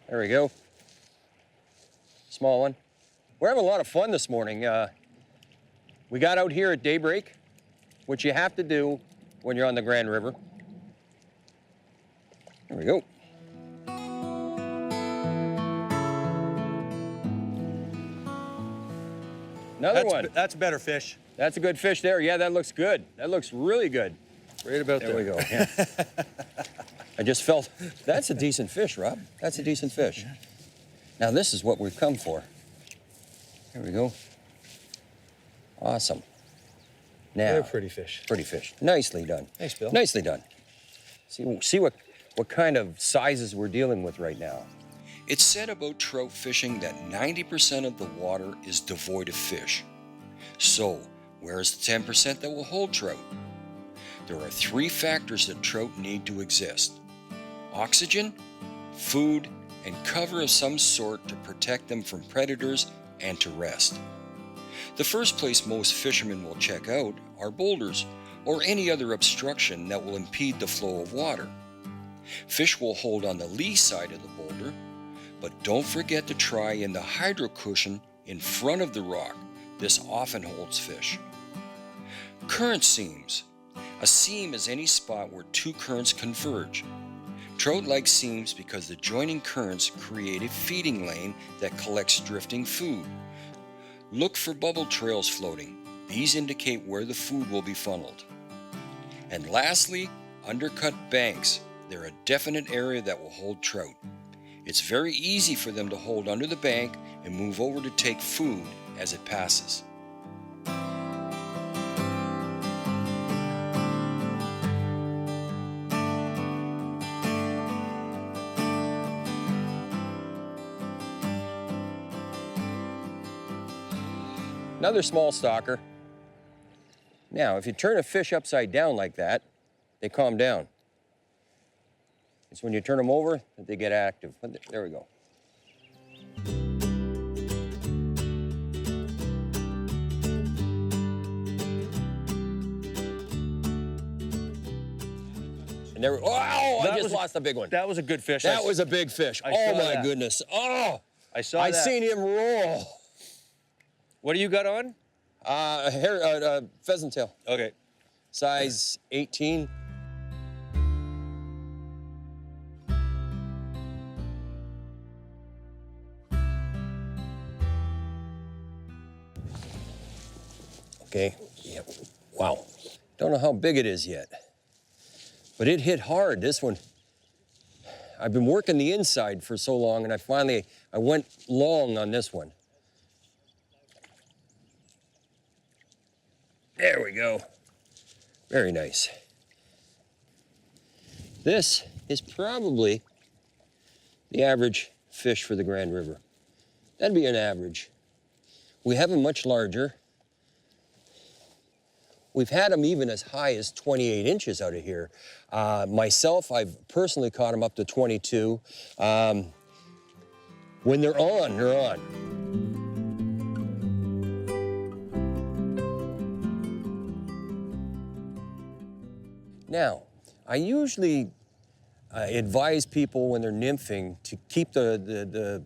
There we go. Small one. We're having a lot of fun this morning. We got out here at daybreak, which you have to do when you're on the Grand River. There we go. Another one. That's a better fish. That's a good fish there. Yeah, that looks good. That looks really good. Right about there. There we go. Yeah. I just felt, that's a decent fish, Rob. That's a decent fish. Now this is what we've come for. There we go. Awesome. Now, They're pretty fish. Pretty fish. Nicely done. Thanks, Bill. Nicely done. See what kind of sizes we're dealing with right now. It's said about trout fishing that 90% of the water is devoid of fish. So, where's the 10% that will hold trout? There are 3 factors that trout need to exist: oxygen, food, and cover of some sort to protect them from predators and to rest. The first place most fishermen will check out are boulders or any other obstruction that will impede the flow of water. Fish will hold on the lee side of the boulder, but don't forget to try in the hydro cushion in front of the rock. This often holds fish. Current seams. A seam is any spot where 2 currents converge. Trout like seams because the joining currents create a feeding lane that collects drifting food. Look for bubble trails floating. These indicate where the food will be funneled. And lastly, undercut banks. They're a definite area that will hold trout. It's very easy for them to hold under the bank and move over to take food as it passes. Another small stalker. Now, if you turn a fish upside down like that, they calm down. It's when you turn them over that they get active. There we go. And there, wow, I just lost a big one. That was a good fish. That was a big fish. Oh my goodness. Oh, I saw I that. seen him roll. What do you got on? Pheasant tail. Okay. Size 18. Okay, yep, wow. Don't know how big it is yet, but it hit hard, this one. I've been working the inside for so long, and I went long on this one. There we go. Very nice. This is probably the average fish for the Grand River. That'd be an average. We have them much larger. We've had them even as high as 28 inches out of here. Myself, I've personally caught them up to 22. When they're on, they're on. Now, I usually advise people when they're nymphing to keep the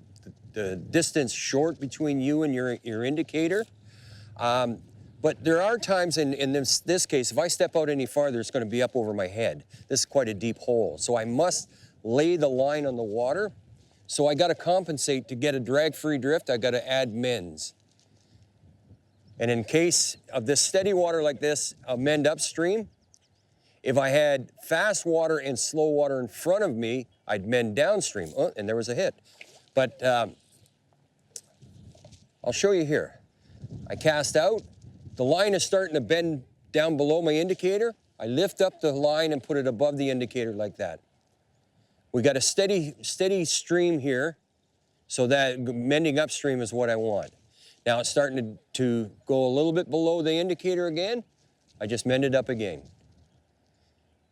distance short between you and your indicator. But there are times in this case, if I step out any farther, it's going to be up over my head. This is quite a deep hole. So I must lay the line on the water. So I got to compensate to get a drag-free drift. I got to add mends. And in case of this steady water like this, I'll mend upstream. If I had fast water and slow water in front of me, I'd mend downstream. Oh, and there was a hit. But I'll show you here. I cast out. The line is starting to bend down below my indicator. I lift up the line and put it above the indicator like that. We got a steady stream here, so that mending upstream is what I want. Now it's starting to go a little bit below the indicator again. I just mend it up again.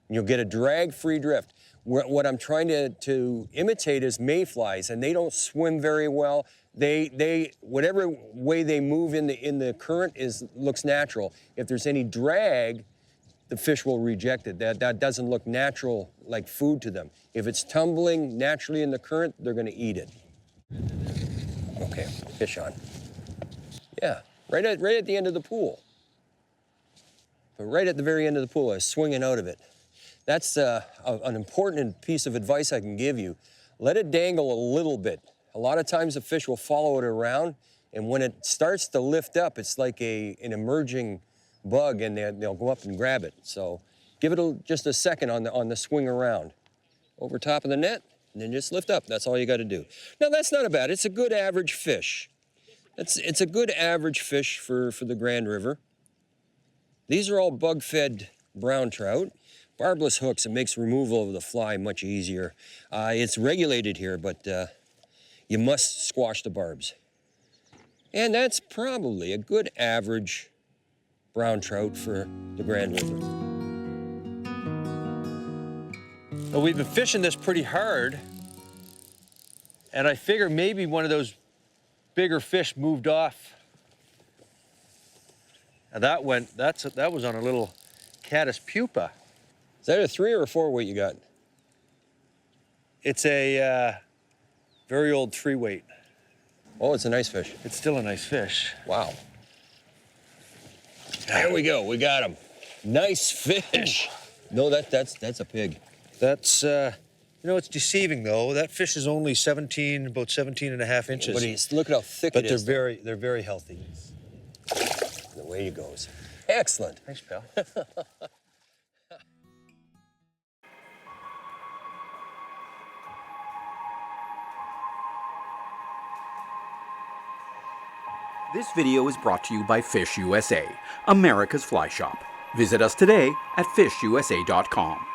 You'll get a drag-free drift. What I'm trying to imitate is mayflies, and they don't swim very well. They whatever way they move in the current looks natural. If there's any drag, the fish will reject it. That doesn't look natural, like food to them. If it's tumbling naturally in the current, they're gonna eat it. Okay, fish on. Yeah, right at the end of the pool. But right at the very end of the pool, I was swinging out of it. That's an important piece of advice I can give you. Let it dangle a little bit. A lot of times the fish will follow it around, and when it starts to lift up, it's like an emerging bug, and they'll go up and grab it. So give it just a second on the swing around. Over top of the net, and then just lift up. That's all you got to do. Now, that's not a bad. It's a good average fish. It's a good average fish for the Grand River. These are all bug-fed brown trout. Barbless hooks, it makes removal of the fly much easier. It's regulated here, but you must squash the barbs. And that's probably a good average brown trout for the Grand River. Well, we've been fishing this pretty hard, and I figure maybe one of those bigger fish moved off. And that was on a little caddis pupa. Is that a 3 or a 4 weight you got? It's a very old 3 weight. Oh, it's a nice fish. It's still a nice fish. Wow. There we go, we got him. Nice fish. No, that's a pig. That's, you know, it's deceiving though. That fish is only about 17 and a half inches. But look at how thick But it is. they're very healthy. The way he goes. Excellent. Thanks, pal. This video is brought to you by Fish USA, America's fly shop. Visit us today at fishusa.com.